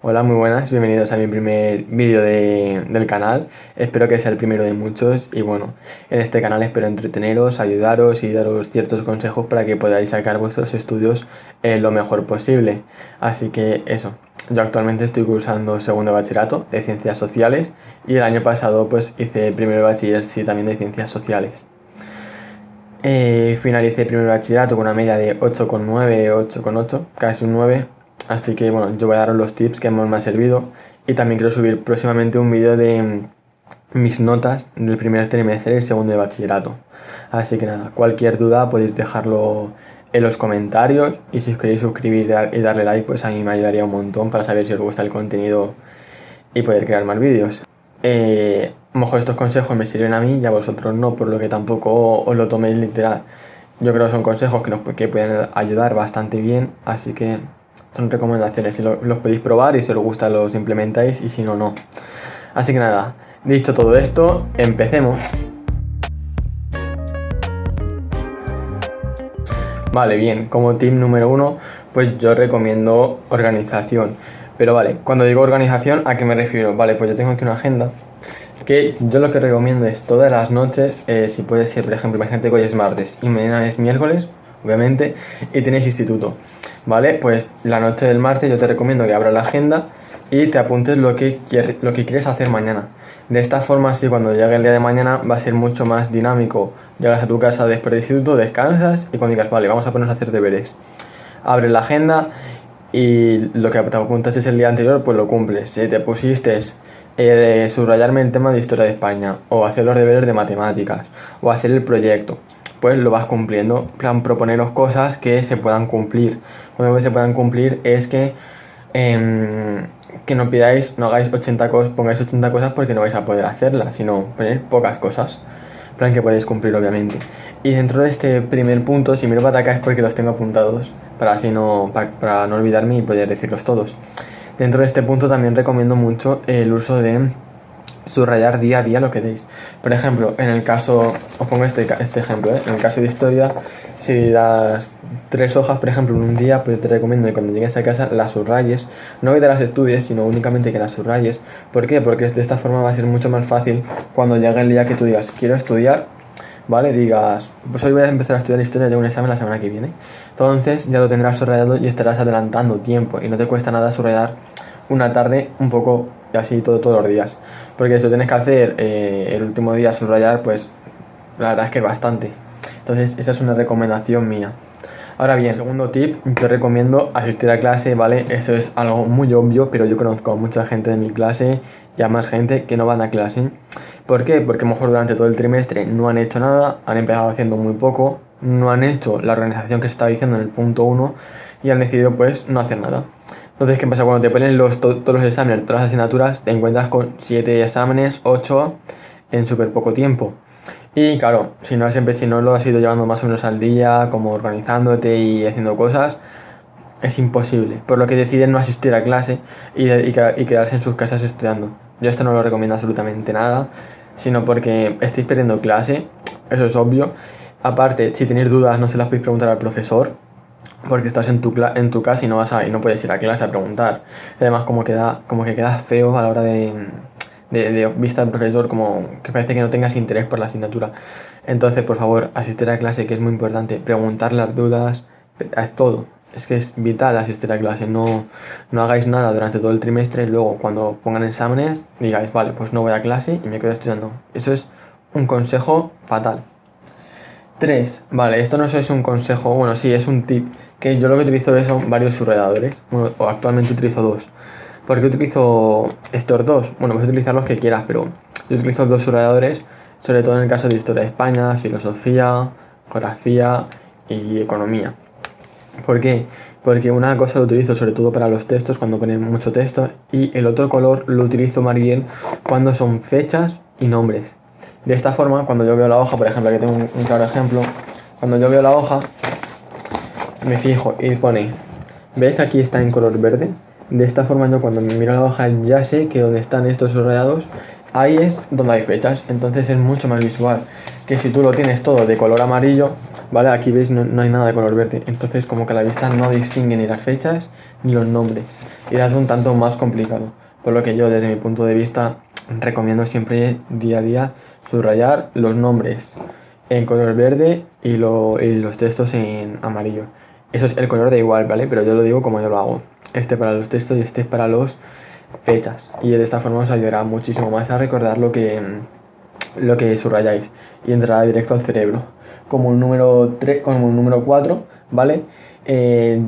Hola, muy buenas, bienvenidos a mi primer vídeo del canal. Espero que sea el primero de muchos y bueno, en este canal espero entreteneros, ayudaros y daros ciertos consejos para que podáis sacar vuestros estudios lo mejor posible. Así que eso, yo actualmente estoy cursando segundo bachillerato de Ciencias Sociales y el año pasado pues hice primero bachiller sí también de Ciencias Sociales. Finalicé primer bachillerato con una media de 8,9, 8,8, casi un 9. Así que bueno, yo voy a daros los tips que más me han servido. Y también quiero subir próximamente un vídeo de mis notas del primer trimestre y segundo de bachillerato. Así que nada, cualquier duda podéis dejarlo en los comentarios. Y si os queréis suscribir y darle like, pues a mí me ayudaría un montón para saber si os gusta el contenido y poder crear más vídeos. A lo mejor estos consejos me sirven a mí y a vosotros no, por lo que tampoco os lo toméis literal. Yo creo que son consejos que pueden ayudar bastante bien, así que son recomendaciones. Si los podéis probar y si os gusta los implementáis y si no, no. Así que nada, dicho todo esto, empecemos. Vale, bien, como tip número 1, pues yo recomiendo organización. Pero vale, cuando digo organización, ¿a qué me refiero? Vale, pues yo tengo aquí una agenda que yo lo que recomiendo es todas las noches, si puede ser, por ejemplo, imagínate que hoy es martes y mañana es miércoles, obviamente, y tienes instituto, ¿vale? Pues la noche del martes yo te recomiendo que abras la agenda y te apuntes lo que quieres hacer mañana. De esta forma, así cuando llegue el día de mañana va a ser mucho más dinámico. Llegas a tu casa después del instituto, descansas y cuando digas, vale, vamos a ponernos a hacer deberes. Abres la agenda y lo que te apuntaste el día anterior, pues lo cumples. Si te pusiste subrayarme el tema de historia de España, o hacer los deberes de matemáticas, o hacer el proyecto, pues lo vas cumpliendo. En plan, proponeros cosas que se puedan cumplir. Cuando se puedan cumplir es que no pidáis, no hagáis 80 cosas, pongáis 80 cosas porque no vais a poder hacerlas, sino poner pocas cosas. En plan que podéis cumplir, obviamente. Y dentro de este primer punto, si miro para acá es porque los tengo apuntados, para así para no olvidarme y poder decirlos todos. Dentro de este punto también recomiendo mucho el uso de subrayar día a día lo que deis. Por ejemplo, en el caso, os pongo este ejemplo, en el caso de historia, si das 3 hojas, por ejemplo, en un día, pues te recomiendo que cuando llegues a casa las subrayes, no que te las estudies, sino únicamente que las subrayes. ¿Por qué? Porque de esta forma va a ser mucho más fácil cuando llegue el día que tú digas, quiero estudiar, ¿vale? Digas, pues hoy voy a empezar a estudiar historia, tengo un examen la semana que viene. Entonces ya lo tendrás subrayado y estarás adelantando tiempo y no te cuesta nada subrayar una tarde un poco así todos los días. Porque si lo tienes que hacer el último día subrayar, pues la verdad es que es bastante. Entonces esa es una recomendación mía. Ahora bien, segundo tip, yo recomiendo asistir a clase, ¿vale? Eso es algo muy obvio, pero yo conozco a mucha gente de mi clase y a más gente que no van a clase. ¿Por qué? Porque a lo mejor durante todo el trimestre no han hecho nada, han empezado haciendo muy poco, no han hecho la organización que se estaba diciendo en el punto 1 y han decidido pues no hacer nada. Entonces, ¿qué pasa? Cuando te ponen todos los exámenes, todas las asignaturas, te encuentras con 7 exámenes, 8 en súper poco tiempo. Y claro, si no lo has ido llevando más o menos al día, como organizándote y haciendo cosas, es imposible. Por lo que deciden no asistir a clase y quedarse en sus casas estudiando. Yo esto no lo recomiendo absolutamente nada, sino porque estáis perdiendo clase, eso es obvio. Aparte, si tenéis dudas, no se las podéis preguntar al profesor, porque estás en tu casa y no puedes ir a clase a preguntar. Además, como que queda feo a la hora de vista al profesor, como que parece que no tengas interés por la asignatura. Entonces, por favor, asistir a clase, que es muy importante, preguntar las dudas, haz todo. Es que es vital asistir a clase, no hagáis nada durante todo el trimestre y luego cuando pongan exámenes digáis, vale, pues no voy a clase y me quedo estudiando. Eso es un consejo fatal. 3. Vale, esto no es un consejo, bueno, sí, es un tip, que yo lo que utilizo son varios subrayadores, bueno, o actualmente utilizo 2. ¿Por qué utilizo estos 2? Bueno, puedes utilizar los que quieras, pero yo utilizo 2 subrayadores, sobre todo en el caso de historia de España, filosofía, geografía y economía. ¿Por qué? Porque una cosa lo utilizo sobre todo para los textos, cuando ponen mucho texto, y el otro color lo utilizo más bien cuando son fechas y nombres. De esta forma, cuando yo veo la hoja, por ejemplo, aquí tengo un claro ejemplo, cuando yo veo la hoja, me fijo y pone, ¿ves que aquí está en color verde? De esta forma yo cuando me miro la hoja ya sé que donde están estos subrayados ahí es donde hay fechas, entonces es mucho más visual que si tú lo tienes todo de color amarillo, ¿vale? Aquí veis no hay nada de color verde, entonces como que a la vista no distingue ni las fechas ni los nombres y lo hace un tanto más complicado, por lo que yo desde mi punto de vista recomiendo siempre día a día subrayar los nombres en color verde y los textos en amarillo. Eso es el color da igual, ¿vale? Pero yo lo digo como yo lo hago. Este para los textos y este para los fechas. Y de esta forma os ayudará muchísimo más a recordar lo que subrayáis y entrará directo al cerebro. Como un número 3, como un número 4, ¿vale?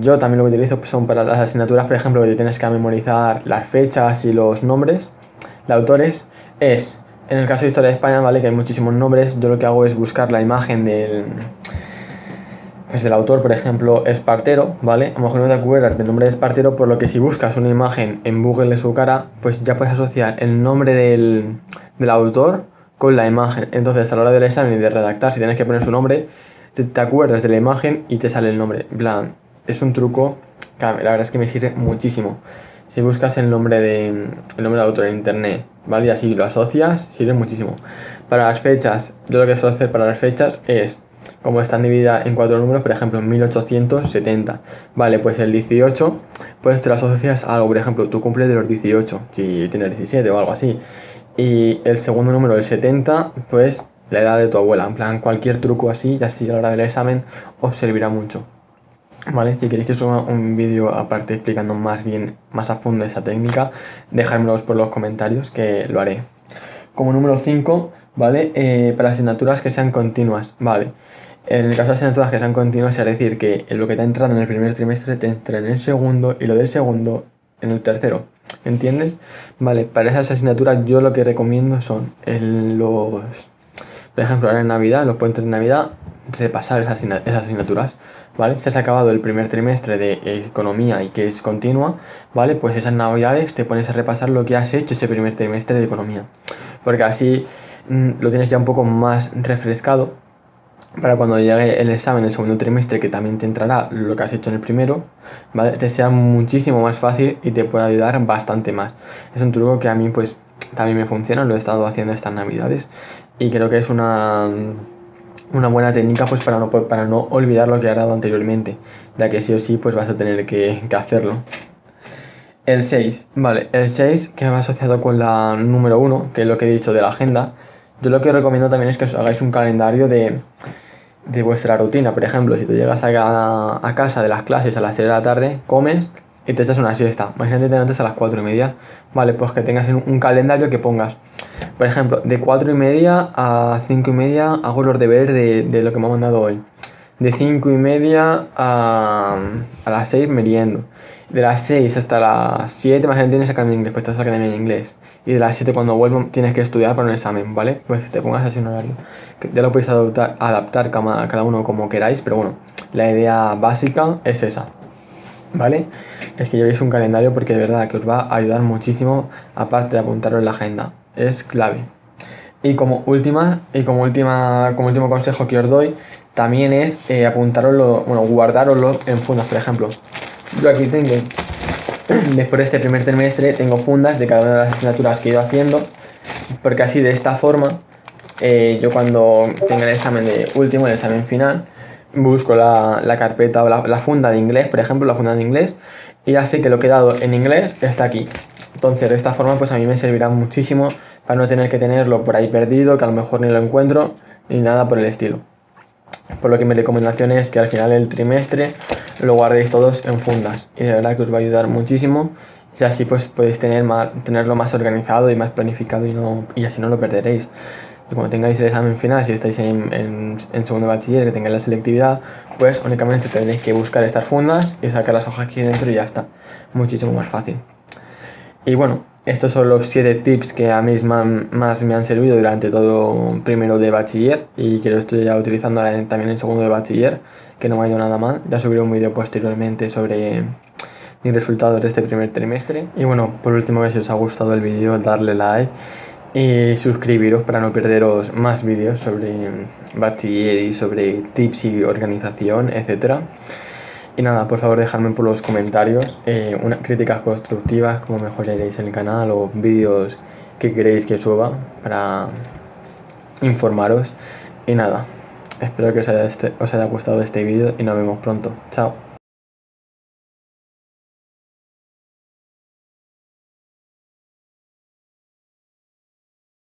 Yo también lo que utilizo son para las asignaturas, por ejemplo, que tienes que memorizar las fechas y los nombres de autores. En el caso de Historia de España, ¿vale? Que hay muchísimos nombres, yo lo que hago es buscar la imagen del autor, por ejemplo, Espartero, ¿vale? A lo mejor no te acuerdas del nombre de Espartero, por lo que si buscas una imagen en Google de su cara, pues ya puedes asociar el nombre del autor con la imagen. Entonces, a la hora del examen y de redactar, si tienes que poner su nombre, te acuerdas de la imagen y te sale el nombre. En plan, es un truco que la verdad es que me sirve muchísimo. Si buscas el nombre de autor en internet, ¿vale? Y así lo asocias, sirve muchísimo. Para las fechas, yo lo que suelo hacer para las fechas es, como están divididas en 4 números, por ejemplo, en 1870, vale, pues el 18, pues te lo asocias a algo, por ejemplo, tu cumple de los 18, si tienes 17 o algo así. Y el segundo número, el 70, pues la edad de tu abuela, en plan, cualquier truco así, y así a la hora del examen os servirá mucho. Vale, si queréis que suba un vídeo aparte explicando más a fondo esa técnica, dejármelos por los comentarios que lo haré. Como número 5, ¿vale? Para asignaturas que sean continuas, ¿vale? En el caso de asignaturas que sean continuas, es decir, que lo que te ha entrado en el primer trimestre te entra en el segundo y lo del segundo en el tercero, ¿entiendes? Vale, para esas asignaturas yo lo que recomiendo son por ejemplo, ahora en Navidad, los puentes de Navidad, repasar esas asignaturas, ¿vale? Si has acabado el primer trimestre de economía y que es continua, ¿vale? Pues esas navidades te pones a repasar lo que has hecho ese primer trimestre de economía, porque así lo tienes ya un poco más refrescado para cuando llegue el examen del segundo trimestre, que también te entrará lo que has hecho en el primero, ¿vale? Te sea muchísimo más fácil y te puede ayudar bastante más. Es un truco que a mí pues también me funciona, lo he estado haciendo estas navidades y creo que es una buena técnica pues para no olvidar lo que has dado anteriormente, ya que sí o sí pues vas a tener que hacerlo. El 6, vale, el 6 que va asociado con la número 1, que es lo que he dicho de la agenda. Yo lo que os recomiendo también es que os hagáis un calendario de vuestra rutina. Por ejemplo, si tú llegas a casa de las clases a las 3 de la tarde, comes y te echas una siesta. Imagínate que te levantas a las 4:30. Vale, pues que tengas un calendario que pongas, por ejemplo, de 4:30 a 5:30 hago los deberes de lo que me ha mandado hoy. De 5:30 a las 6 meriendo. De las 6 hasta las 7, imagínate tienes academia de inglés, pues estás en la academia de inglés. Y de las 7 cuando vuelvo tienes que estudiar para un examen, ¿vale? Pues te pongas así un horario. Ya lo podéis adaptar cada uno como queráis, pero bueno, la idea básica es esa, ¿vale? Es que llevéis un calendario porque de verdad que os va a ayudar muchísimo, aparte de apuntarlo en la agenda. Es clave. Y como último consejo que os doy, también es guardároslo en fundas, por ejemplo. Yo aquí tengo, después de este primer trimestre, tengo fundas de cada una de las asignaturas que he ido haciendo, porque así de esta forma, yo cuando tenga el examen el examen final, busco la carpeta o la funda de inglés, por ejemplo, la funda de inglés, y ya sé que lo que he dado en inglés está aquí. Entonces, de esta forma, pues a mí me servirá muchísimo para no tener que tenerlo por ahí perdido, que a lo mejor ni lo encuentro, ni nada por el estilo. Por lo que mi recomendación es que al final del trimestre lo guardéis todos en fundas y de verdad que os va a ayudar muchísimo y así pues podéis tenerlo más organizado y más planificado y así no lo perderéis. Y cuando tengáis el examen final, si estáis en segundo de bachiller, que tengáis la selectividad, pues únicamente tendréis que buscar estas fundas y sacar las hojas aquí dentro y ya está. Muchísimo más fácil. Y bueno, estos son los 7 tips que a mí más me han servido durante todo primero de bachiller y que lo estoy ya utilizando ahora también en segundo de bachiller, que no me ha ido nada mal. Ya subiré un vídeo posteriormente sobre mis resultados de este primer trimestre. Y bueno, por último, si os ha gustado el vídeo, darle like y suscribiros para no perderos más vídeos sobre bachiller y sobre tips y organización, etcétera. Y nada, por favor dejadme por los comentarios críticas constructivas, cómo mejoraréis el canal o vídeos que queréis que suba para informaros. Y nada, espero que os haya gustado este vídeo y nos vemos pronto. Chao.